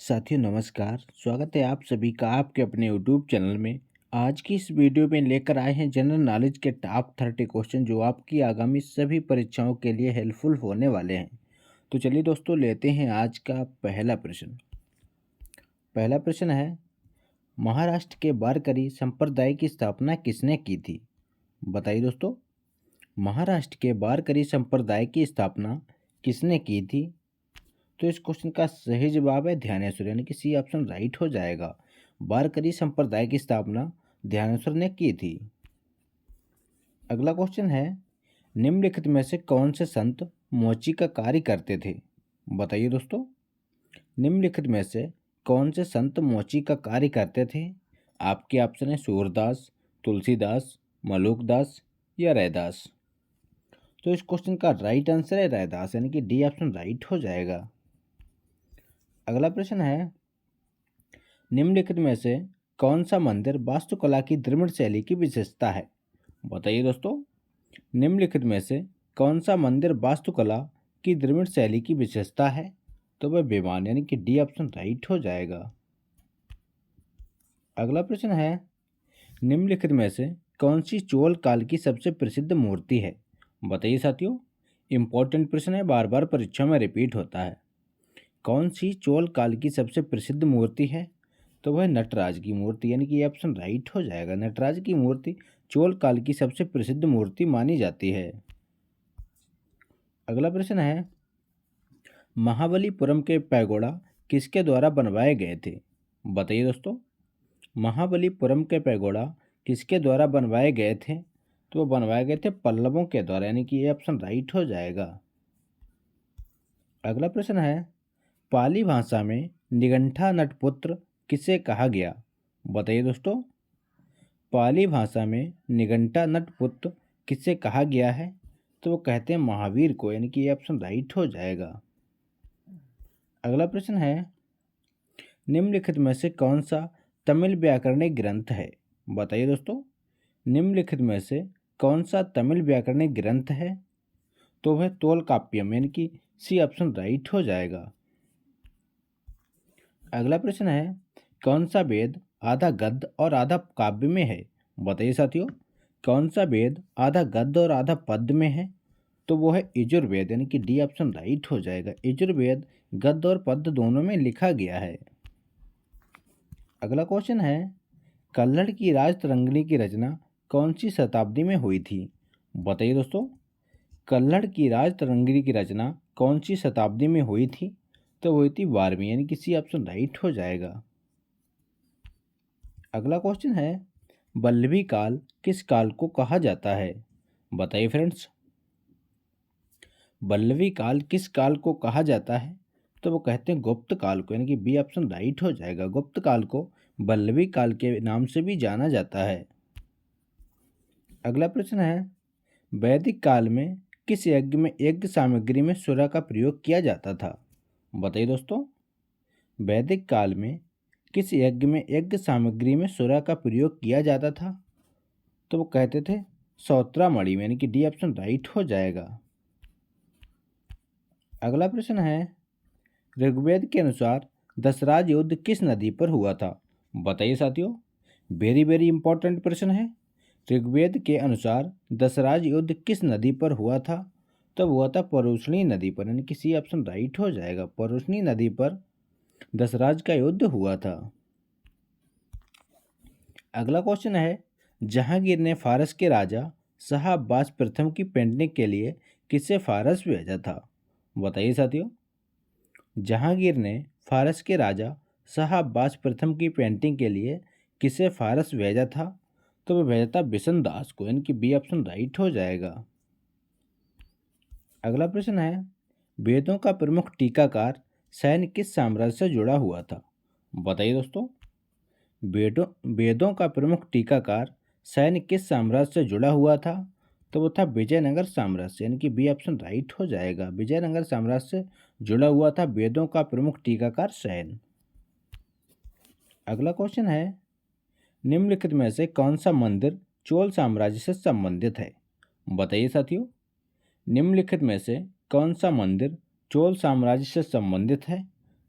साथियों नमस्कार। स्वागत है आप सभी का आपके अपने यूट्यूब चैनल में। आज की इस वीडियो में लेकर आए हैं जनरल नॉलेज के टॉप 30 क्वेश्चन जो आपकी आगामी सभी परीक्षाओं के लिए हेल्पफुल होने वाले हैं। तो चलिए दोस्तों लेते हैं आज का पहला प्रश्न। पहला प्रश्न है, महाराष्ट्र के वारकरी संप्रदाय की स्थापना किसने की थी? बताइए दोस्तों, महाराष्ट्र के वारकरी संप्रदाय की स्थापना किसने की थी? तो इस क्वेश्चन का सही जवाब है ध्यानेश्वर, यानी कि सी ऑप्शन राइट हो जाएगा। वारकरी संप्रदाय की स्थापना ध्यानेश्वर ने की थी। अगला क्वेश्चन है, निम्नलिखित में से कौन से संत मोची का कार्य करते थे? बताइए दोस्तों, निम्नलिखित में से कौन से संत मोची का कार्य करते थे? आपके ऑप्शन है सूरदास, तुलसीदास, मलुकदास या रैदास। तो इस क्वेश्चन का राइट आंसर है रैदास, यानी कि डी ऑप्शन राइट हो जाएगा। अगला प्रश्न है, निम्नलिखित में से कौन सा मंदिर वास्तुकला की द्रविड़ शैली की विशेषता है? बताइए दोस्तों, निम्नलिखित में से कौन सा मंदिर वास्तुकला की द्रविड़ शैली की विशेषता है? तो वह विमान, यानी कि डी ऑप्शन राइट हो जाएगा। अगला प्रश्न है, निम्नलिखित में से कौन सी चोल काल की सबसे प्रसिद्ध मूर्ति है? बताइए साथियों, इंपॉर्टेंट प्रश्न है, बार बार परीक्षा में रिपीट होता है। कौन सी चोल काल की सबसे प्रसिद्ध मूर्ति है? तो वह नटराज की मूर्ति, यानी कि ये ऑप्शन राइट हो जाएगा। नटराज की मूर्ति चोल काल की सबसे प्रसिद्ध मूर्ति मानी जाती है। अगला प्रश्न है, महाबलीपुरम के पैगोडा किसके द्वारा बनवाए गए थे? बताइए दोस्तों, महाबलीपुरम के पैगोडा किसके द्वारा बनवाए गए थे? तो वो बनवाए गए थे पल्लवों के द्वारा, यानी कि ये ऑप्शन राइट हो जाएगा। अगला प्रश्न है, पाली भाषा में निगंठा नटपुत्र किसे कहा गया? बताइए दोस्तों, पाली भाषा में निगंठा नटपुत्र किसे कहा गया है? तो वो कहते हैं महावीर को, यानी कि ये ऑप्शन राइट हो जाएगा। अगला प्रश्न है, निम्नलिखित में से कौन सा तमिल व्याकरणिक ग्रंथ है? बताइए दोस्तों, निम्नलिखित में से कौन सा तमिल व्याकरणिक ग्रंथ है? तो वह तोलकाप्यम, यानी कि सी ऑप्शन राइट हो जाएगा। अगला प्रश्न है, कौन सा वेद आधा गद्य और आधा काव्य में है? बताइए साथियों, कौन सा वेद आधा गद्य और आधा पद्य में है? तो वो है यजुर्वेद, यानी कि डी ऑप्शन राइट हो जाएगा। यजुर्वेद गद्य और पद्य दोनों में लिखा गया है। अगला क्वेश्चन है, कल्हड़ की राजतरंगिणी की रचना कौन सी शताब्दी में हुई थी? बताइए दोस्तों, कल्हड़ की राजतरंगिणी की रचना कौन सी शताब्दी में हुई थी? तो हुई थी 12वीं, यानी कि सी ऑप्शन राइट हो जाएगा। अगला क्वेश्चन है, वल्लभी काल किस काल को कहा जाता है? बताइए फ्रेंड्स, वल्लभी काल किस काल को कहा जाता है? तो वो कहते हैं गुप्त काल को, यानी कि बी ऑप्शन राइट हो जाएगा। गुप्त काल को वल्लभी काल के नाम से भी जाना जाता है। अगला प्रश्न है, वैदिक काल में किस यज्ञ में यज्ञ सामग्री में सुरा का प्रयोग किया जाता था? बताइए दोस्तों, वैदिक काल में किस यज्ञ में यज्ञ सामग्री में सुरा का प्रयोग किया जाता था? तो वो कहते थे सौत्रामणि में, यानी कि डी ऑप्शन राइट हो जाएगा। अगला प्रश्न है, ऋग्वेद के अनुसार दशराज युद्ध किस नदी पर हुआ था? बताइए साथियों, वेरी वेरी इंपॉर्टेंट प्रश्न है। ऋग्वेद के अनुसार दशराज युद्ध किस नदी पर हुआ था? तो हुआ था परुष्णी नदी पर, यानी कि सी ऑप्शन राइट हो जाएगा। परुष्णी नदी पर दशराज का युद्ध हुआ था। अगला क्वेश्चन है, जहांगीर ने फारस के राजा शाह अब्बास प्रथम की पेंटिंग के लिए किसे फारस भेजा था? बताइए साथियों, जहांगीर ने फारस के राजा शाह अब्बास प्रथम की पेंटिंग के लिए किसे फारस भेजा था? तो वह भेजा था बिशन दास को, यानी कि बी ऑप्शन राइट हो जाएगा। अगला प्रश्न है, वेदों का प्रमुख टीकाकार सैन्य किस साम्राज्य से जुड़ा हुआ था? बताइए दोस्तों, वेदों का प्रमुख टीकाकार सैन्य किस साम्राज्य से जुड़ा हुआ था? तो वो था विजयनगर साम्राज्य, यानी कि बी ऑप्शन राइट हो जाएगा। विजयनगर साम्राज्य से जुड़ा हुआ था वेदों का प्रमुख टीकाकार सैन। अगला क्वेश्चन है, निम्नलिखित में से कौन सा मंदिर चोल साम्राज्य से संबंधित है? बताइए साथियों, निम्नलिखित में से कौन सा मंदिर चोल साम्राज्य से संबंधित है?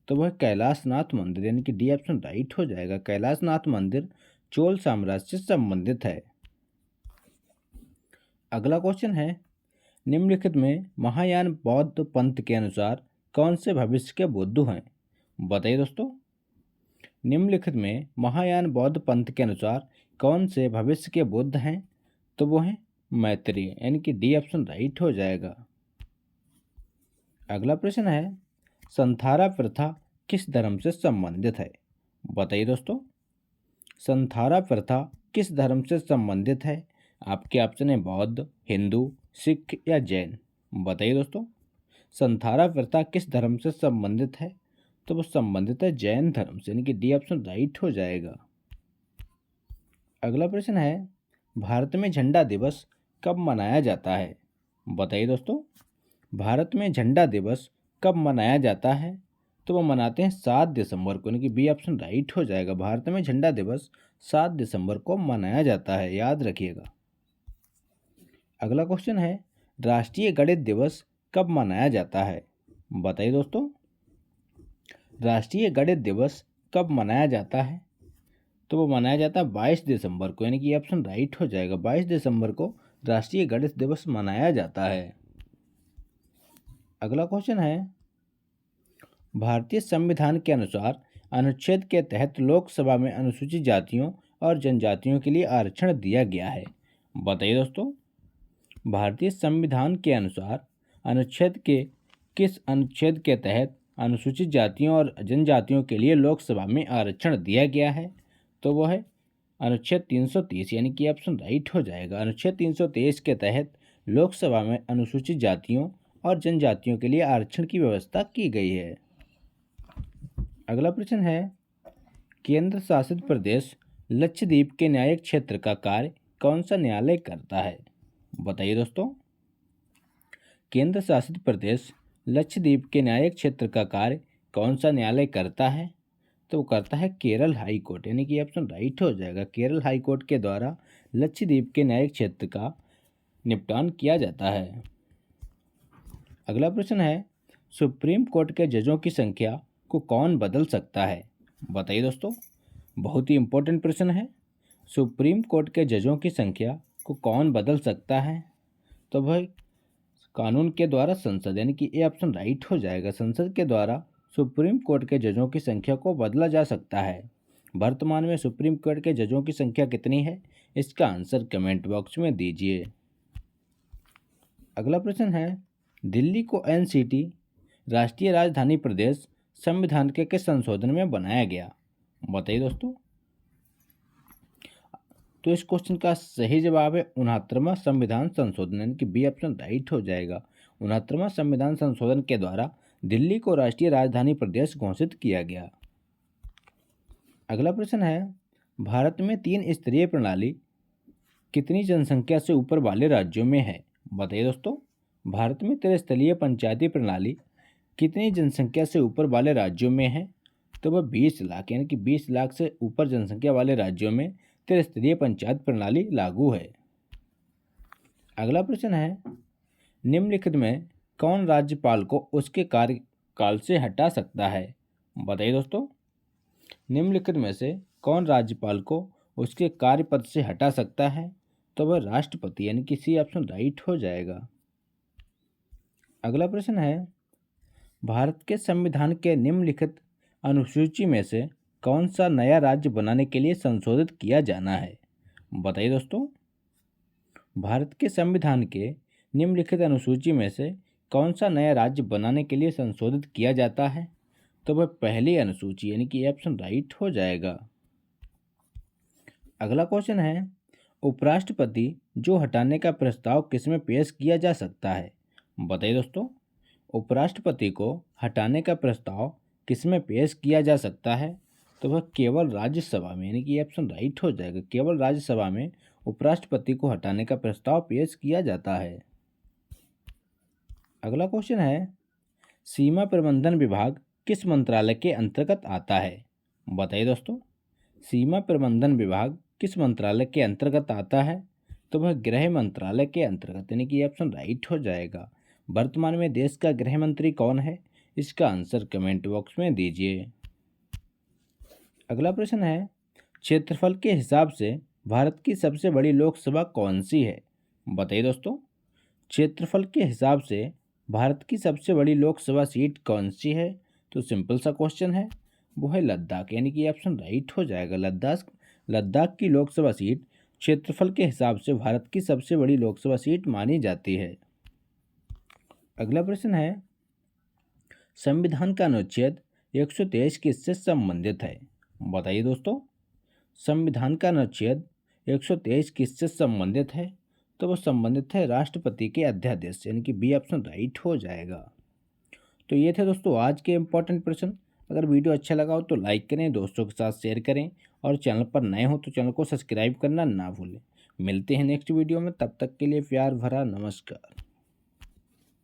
तो वह कैलाशनाथ मंदिर, यानी कि डी ऑप्शन राइट हो जाएगा। कैलाशनाथ मंदिर चोल साम्राज्य से संबंधित है। अगला क्वेश्चन है, निम्नलिखित में महायान बौद्ध पंथ के अनुसार कौन से भविष्य के बुद्ध हैं? बताइए दोस्तों। निम्नलिखित में महायान बौद्ध पंथ के अनुसार कौन से भविष्य के बुद्ध हैं? तो वो हैं मैत्रेय, यानी कि डी ऑप्शन राइट हो जाएगा। अगला प्रश्न है, संथारा प्रथा किस धर्म से संबंधित है? बताइए दोस्तों। संथारा प्रथा किस धर्म से संबंधित है? आपके ऑप्शन है बौद्ध, हिंदू, सिख या जैन। बताइए दोस्तों, संथारा प्रथा किस धर्म से संबंधित है? तो वो संबंधित है जैन धर्म से, यानी कि डी ऑप्शन राइट हो जाएगा। अगला प्रश्न है, भारत में झंडा दिवस कब मनाया जाता है? बताइए दोस्तों, भारत में झंडा दिवस कब मनाया जाता है? तो वो मनाते हैं 7 दिसंबर को, यानी कि बी ऑप्शन राइट हो जाएगा। भारत में झंडा दिवस 7 दिसंबर को मनाया जाता है, याद रखिएगा। अगला क्वेश्चन है, राष्ट्रीय गणित दिवस कब मनाया जाता है? बताइए दोस्तों, राष्ट्रीय गणित दिवस कब मनाया जाता है? तो वो मनाया जाता है 22 दिसंबर को, यानी कि ऑप्शन राइट हो जाएगा। 22 दिसंबर को राष्ट्रीय गणित दिवस मनाया जाता है। अगला क्वेश्चन है, भारतीय संविधान के अनुसार अनुच्छेद के तहत लोकसभा में अनुसूचित जातियों और जनजातियों के लिए आरक्षण दिया गया है। बताइए दोस्तों, भारतीय संविधान के अनुसार किस अनुच्छेद के तहत अनुसूचित जातियों और जनजातियों के लिए लोकसभा में आरक्षण दिया गया है? तो वो है अनुच्छेद 330, यानी कि ऑप्शन राइट हो जाएगा। अनुच्छेद 323 के तहत लोकसभा में अनुसूचित जातियों और जनजातियों के लिए आरक्षण की व्यवस्था की गई है। अगला प्रश्न है, केंद्र शासित प्रदेश लक्षद्वीप के न्यायिक क्षेत्र का कार्य कौन सा न्यायालय करता है? बताइए दोस्तों, केंद्र शासित प्रदेश लक्षद्वीप के न्यायिक क्षेत्र का कार्य कौन सा न्यायालय करता है? तो वो करता है केरल हाई कोर्ट, यानी कि ऑप्शन राइट हो जाएगा। केरल हाई कोर्ट के द्वारा लक्षद्वीप के न्यायिक क्षेत्र का निपटान किया जाता है। अगला प्रश्न है, सुप्रीम कोर्ट के जजों की संख्या को कौन बदल सकता है? बताइए दोस्तों, बहुत ही इंपॉर्टेंट प्रश्न है। सुप्रीम कोर्ट के जजों की संख्या को कौन बदल सकता है? तो भाई कानून के द्वारा संसद, यानी कि ए ऑप्शन राइट हो जाएगा। संसद के द्वारा सुप्रीम कोर्ट के जजों की संख्या को बदला जा सकता है। वर्तमान में सुप्रीम कोर्ट के जजों की संख्या कितनी है? इसका आंसर कमेंट बॉक्स में दीजिए। अगला प्रश्न है, दिल्ली को एनसीटी राष्ट्रीय राजधानी प्रदेश संविधान के किस संशोधन में बनाया गया? बताइए दोस्तों। तो इस क्वेश्चन का सही जवाब है 69वां संविधान संशोधन, यानी कि बी ऑप्शन राइट हो जाएगा। 69वां संविधान संशोधन के द्वारा दिल्ली को राष्ट्रीय राजधानी प्रदेश घोषित किया गया। अगला प्रश्न है, भारत में 3 स्तरीय प्रणाली कितनी जनसंख्या से ऊपर वाले राज्यों में है? बताइए दोस्तों, भारत में त्रिस्तरीय पंचायती प्रणाली कितनी जनसंख्या से ऊपर वाले राज्यों में है? तो वह 20 लाख, यानी कि 20 लाख से ऊपर जनसंख्या वाले राज्यों में त्रिस्तरीय पंचायत प्रणाली लागू है। अगला प्रश्न है, निम्नलिखित में कौन राज्यपाल को उसके कार्यकाल से हटा सकता है? बताइए दोस्तों, निम्नलिखित में से कौन राज्यपाल को उसके कार्यपद से हटा सकता है? तो वह राष्ट्रपति, यानी कि सी ऑप्शन राइट हो जाएगा। अगला प्रश्न है, भारत के संविधान के निम्नलिखित अनुसूची में से कौन सा नया राज्य बनाने के लिए संशोधित किया जाना है? बताइए दोस्तों, भारत के संविधान के निम्नलिखित अनुसूची में से कौन सा नया राज्य बनाने के लिए संशोधित किया जाता है? तो वह पहली अनुसूची, यानी कि ऑप्शन राइट हो जाएगा। अगला क्वेश्चन है, उपराष्ट्रपति जो हटाने का प्रस्ताव किसमें पेश किया जा सकता है? बताइए दोस्तों, उपराष्ट्रपति को हटाने का प्रस्ताव किसमें पेश किया जा सकता है? तो वह केवल राज्यसभा में, यानी कि ऑप्शन राइट हो जाएगा। केवल राज्यसभा में उपराष्ट्रपति को हटाने का प्रस्ताव पेश किया जाता है। अगला क्वेश्चन है, सीमा प्रबंधन विभाग किस मंत्रालय के अंतर्गत आता है? बताइए दोस्तों, सीमा प्रबंधन विभाग किस मंत्रालय के अंतर्गत आता है? तो वह गृह मंत्रालय के अंतर्गत, यानी कि ऑप्शन राइट हो जाएगा। वर्तमान में देश का गृह मंत्री कौन है? इसका आंसर कमेंट बॉक्स में दीजिए। अगला प्रश्न है, क्षेत्रफल के हिसाब से भारत की सबसे बड़ी लोकसभा कौन सी है? बताइए दोस्तों, क्षेत्रफल के हिसाब से भारत की सबसे बड़ी लोकसभा सीट कौन सी है? तो सिंपल सा क्वेश्चन है, वो है लद्दाख, यानी कि ऑप्शन राइट हो जाएगा। लद्दाख लद्दाख की लोकसभा सीट क्षेत्रफल के हिसाब से भारत की सबसे बड़ी लोकसभा सीट मानी जाती है। अगला प्रश्न है, संविधान का अनुच्छेद 123 किससे संबंधित है? बताइए दोस्तों, संविधान का अनुच्छेद 123 किससे संबंधित है? तो वो संबंधित है राष्ट्रपति के अध्यादेश से, यानी कि बी ऑप्शन राइट हो जाएगा। तो ये थे दोस्तों आज के इम्पोर्टेंट प्रश्न। अगर वीडियो अच्छा लगा हो तो लाइक करें, दोस्तों के साथ शेयर करें और चैनल पर नए हो तो चैनल को सब्सक्राइब करना ना भूलें। मिलते हैं नेक्स्ट वीडियो में, तब तक के लिए प्यार भरा नमस्कार।